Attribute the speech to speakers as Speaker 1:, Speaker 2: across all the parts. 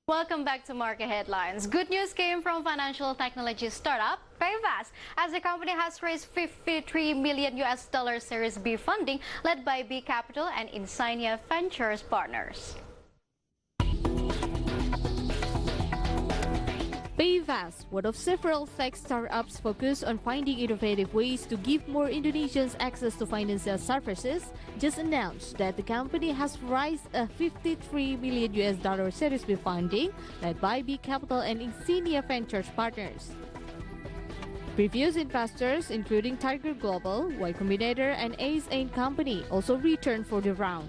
Speaker 1: Welcome back to Market Headlines. Good news came from financial technology startup Payfazz, as the company has raised $53 million Series B funding led by B Capital and Insignia Ventures partners.
Speaker 2: Payfazz, one of several tech startups focused on finding innovative ways to give more Indonesians access to financial services, just announced that the company has raised a $53 million Series B funding led by B Capital and Insignia Ventures partners. Previous investors, including Tiger Global, Y Combinator, and Ace Ain Company, also returned for the round.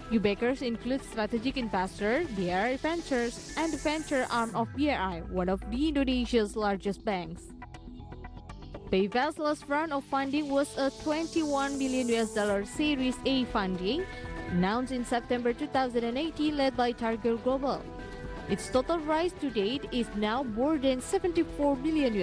Speaker 2: New backers include strategic investor BRI Ventures and the venture arm of BRI, one of the Indonesia's largest banks. Payfazz's last round of funding was a $21 million Series A funding, announced in September 2018, led by Tiger Global. Its total raise to date is now more than $74 million.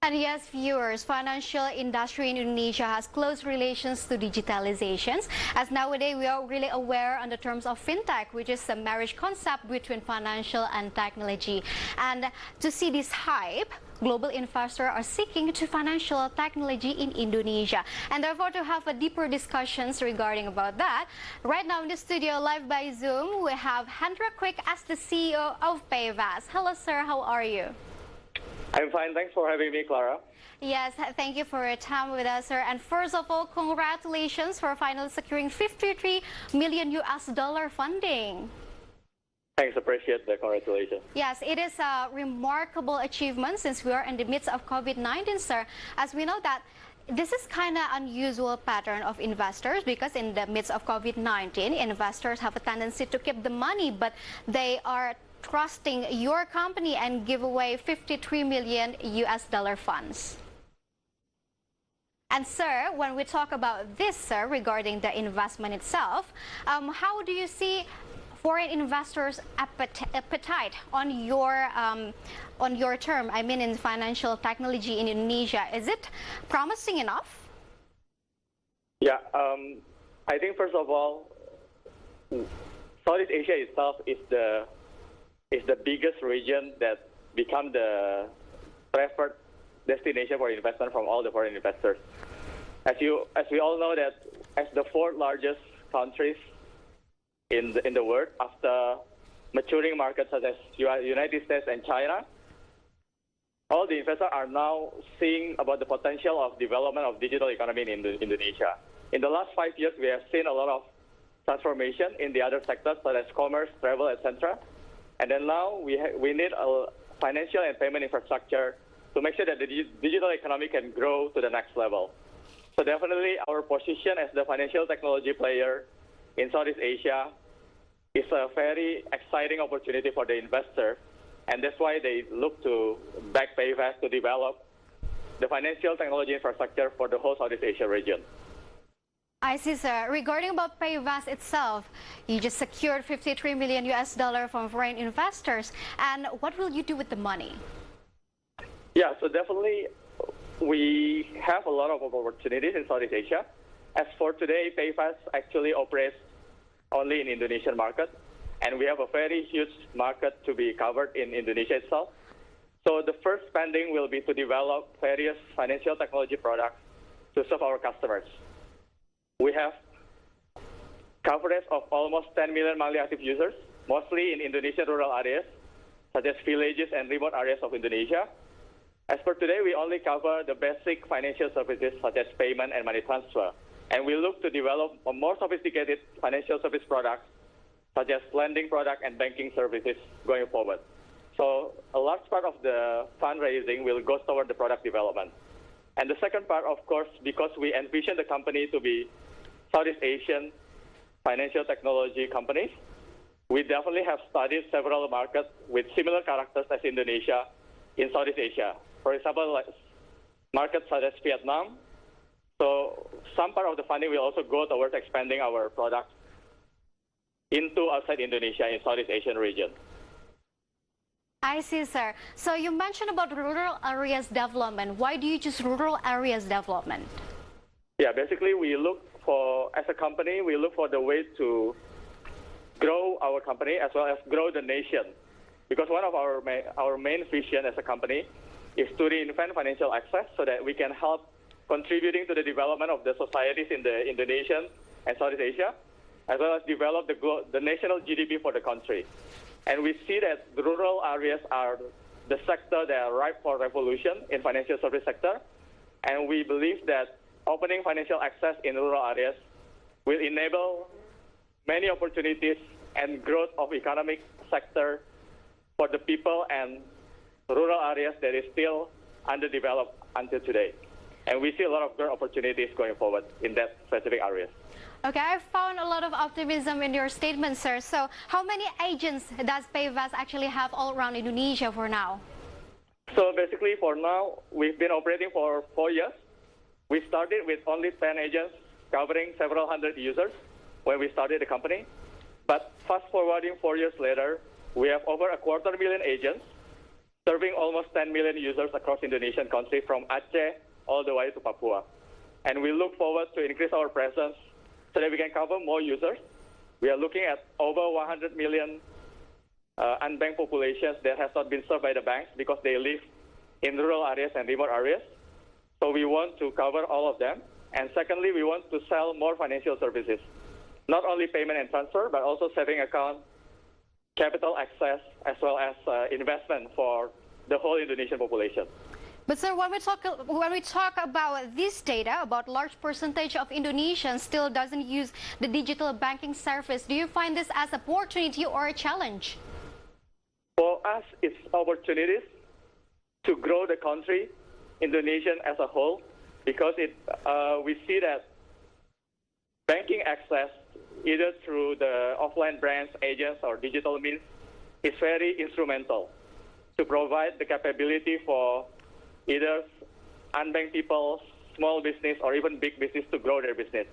Speaker 1: And yes, viewers, financial industry in Indonesia has close relations to digitalizations, as nowadays we are really aware on the terms of fintech, which is a marriage concept between financial and technology. And to see this hype, global investors are seeking to financial technology in Indonesia. And therefore, to have a deeper discussions regarding about that, right now in the studio, live by Zoom, we have Hendra Quick as the CEO of Payfazz. Hello, sir. How are you?
Speaker 3: I'm fine. Thanks for having me, Clara.
Speaker 1: Yes, thank you for your time with us, sir. And first of all, congratulations for finally securing $53 million funding.
Speaker 3: Thanks, appreciate the congratulations.
Speaker 1: Yes, it is a remarkable achievement since we are in the midst of COVID-19, sir. As we know that this is kind of unusual pattern of investors, because in the midst of COVID-19, investors have a tendency to keep the money, but they are trusting your company and give away $53 million funds. And sir, when we talk about this, sir, regarding the investment itself, how do you see foreign investors' appetite on your term? I mean, in financial technology in Indonesia, is it promising enough?
Speaker 3: Yeah, I think first of all, Southeast Asia itself is the biggest region that become the preferred destination for investment from all the foreign investors. As we all know that as the fourth largest countries in the world after maturing markets such as United States and China, all the investors are now seeing about the potential of development of digital economy in Indonesia. In the last 5 years, we have seen a lot of transformation in the other sectors such as commerce, travel, etc. And then now we need a financial and payment infrastructure to make sure that the digital economy can grow to the next level. So definitely our position as the financial technology player in Southeast Asia is a very exciting opportunity for the investor. And that's why they look to back Payfazz to develop the financial technology infrastructure for the whole Southeast Asia region.
Speaker 1: I see, sir. Regarding about Payfazz itself, you just secured $53 million from foreign investors. And what will you do with the money?
Speaker 3: Yeah, so definitely we have a lot of opportunities in Southeast Asia. As for today, Payfazz actually operates only in Indonesian market, and we have a very huge market to be covered in Indonesia itself. So the first spending will be to develop various financial technology products to serve our customers. We have coverage of almost 10 million monthly active users, mostly in Indonesian rural areas, such as villages and remote areas of Indonesia. As for today, we only cover the basic financial services such as payment and money transfer. And we look to develop a more sophisticated financial service products, such as lending product and banking services going forward. So a large part of the fundraising will go toward the product development. And the second part, of course, because we envision the company to be Southeast Asian financial technology companies, we definitely have studied several markets with similar characters as Indonesia in Southeast Asia. For example, like markets such as Vietnam. So some part of the funding will also go towards expanding our products into outside Indonesia in Southeast Asian region.
Speaker 1: I see, sir. So you mentioned about rural areas development. Why do you choose rural areas development?
Speaker 3: Yeah, basically we look for, as a company, we look for the way to grow our company as well as grow the nation. Because one of our main vision as a company is to reinvent financial access so that we can help contributing to the development of the societies in the Indonesian and Southeast Asia, as well as develop the national GDP for the country. And we see that the rural areas are the sector that are ripe for revolution in financial service sector. And we believe that opening financial access in rural areas will enable many opportunities and growth of economic sector for the people and rural areas that is still underdeveloped until today. And we see a lot of growth opportunities going forward in that specific areas.
Speaker 1: Okay, I found a lot of optimism in your statement, sir. So how many agents does Payfazz actually have all around Indonesia for now?
Speaker 3: So basically for now, we've been operating for 4 years. We started with only 10 agents covering several hundred users when we started the company. But fast forwarding 4 years later, we have over 250,000 agents serving almost 10 million users across Indonesian country from Aceh all the way to Papua. And we look forward to increase our presence so that we can cover more users. We are looking at over 100 million unbanked populations that has not been served by the banks because they live in rural areas and remote areas. So we want to cover all of them. And secondly, we want to sell more financial services, not only payment and transfer, but also saving account, capital access, as well as investment for the whole Indonesian population.
Speaker 1: But sir, when we talk about this data, about large percentage of Indonesians still doesn't use the digital banking service, do you find this as an opportunity or a challenge?
Speaker 3: For us, it's opportunities to grow the country, Indonesian as a whole, because we see that banking access, either through the offline branch, agents, or digital means, is very instrumental to provide the capability for either unbanked people, small business, or even big business to grow their business.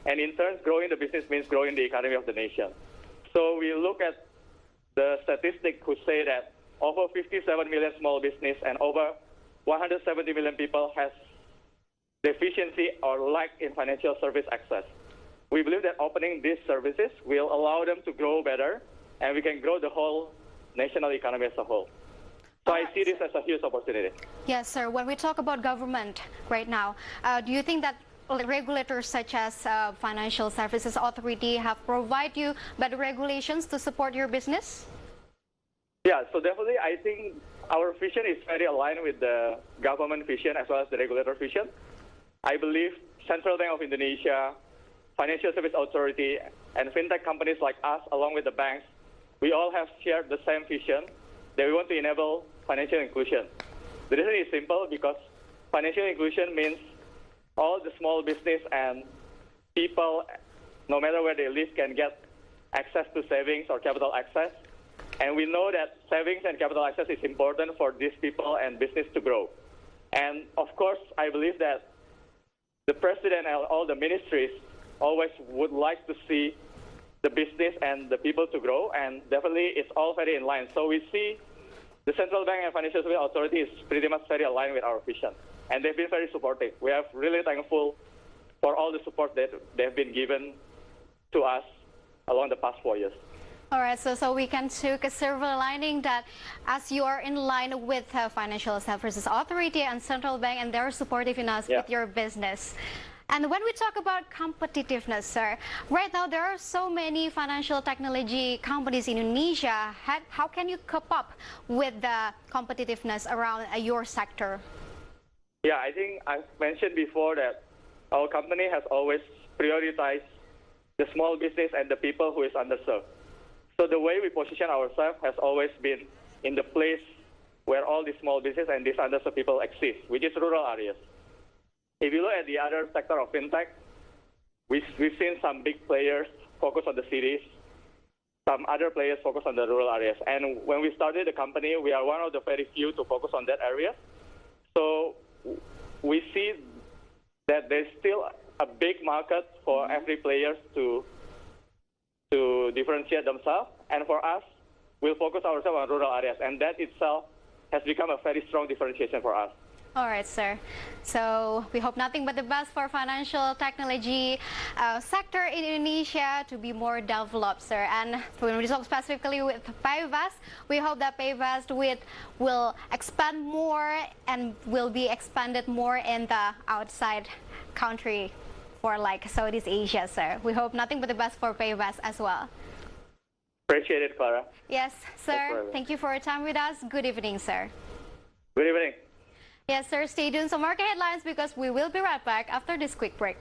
Speaker 3: And in turn, growing the business means growing the economy of the nation. So we look at the statistics who say that over 57 million small business and over 170 million people has deficiency or lack in financial service access. We believe that opening these services will allow them to grow better, and we can grow the whole national economy as a whole. So I see this as a huge opportunity.
Speaker 1: Yes, sir. When we talk about government right now, do you think that regulators such as Financial Services Authority have provided you better regulations to support your business?
Speaker 3: Yeah, so definitely I think our vision is very aligned with the government vision as well as the regulator vision. I believe Central Bank of Indonesia, Financial Service Authority, and fintech companies like us, along with the banks, we all have shared the same vision that we want to enable financial inclusion. The reason is simple, because financial inclusion means all the small business and people, no matter where they live, can get access to savings or capital access. And we know that savings and capital access is important for these people and business to grow. And of course, I believe that the president and all the ministries always would like to see the business and the people to grow, and definitely it's all very in line. So we see the Central Bank and Financial Service Authority is pretty much very aligned with our vision, and they've been very supportive. We are really thankful for all the support that they've been given to us along the past 4 years.
Speaker 1: All right, so we can take a silver lining that as you are in line with Financial Services Authority and Central Bank, and they're supportive in us with your business. And when we talk about competitiveness, sir, right now there are so many financial technology companies in Indonesia. How can you cope up with the competitiveness around your sector?
Speaker 3: Yeah, I think I've mentioned before that our company has always prioritized the small business and the people who is underserved. So the way we position ourselves has always been in the place where all the small business and these underserved people exist, which is rural areas. If you look at the other sector of fintech, we've seen some big players focus on the cities, some other players focus on the rural areas. And when we started the company, we are one of the very few to focus on that area. So we see that there's still a big market for every player to differentiate themselves. And for us, we'll focus ourselves on rural areas. And that itself has become a very strong differentiation for us.
Speaker 1: All right, sir. So we hope nothing but the best for financial technology sector in Indonesia to be more developed, sir. And when we talk specifically with Payfazz, we hope that Payfazz will expand more and will be expanded more in the outside country for like Southeast Asia, sir. We hope nothing but the best for Payfazz as well.
Speaker 3: Appreciate it, Clara.
Speaker 1: Yes, sir. Thank you for your time with us. Good evening, sir.
Speaker 3: Good evening.
Speaker 1: Yes, sir. Stay tuned to Market Headlines because we will be right back after this quick break.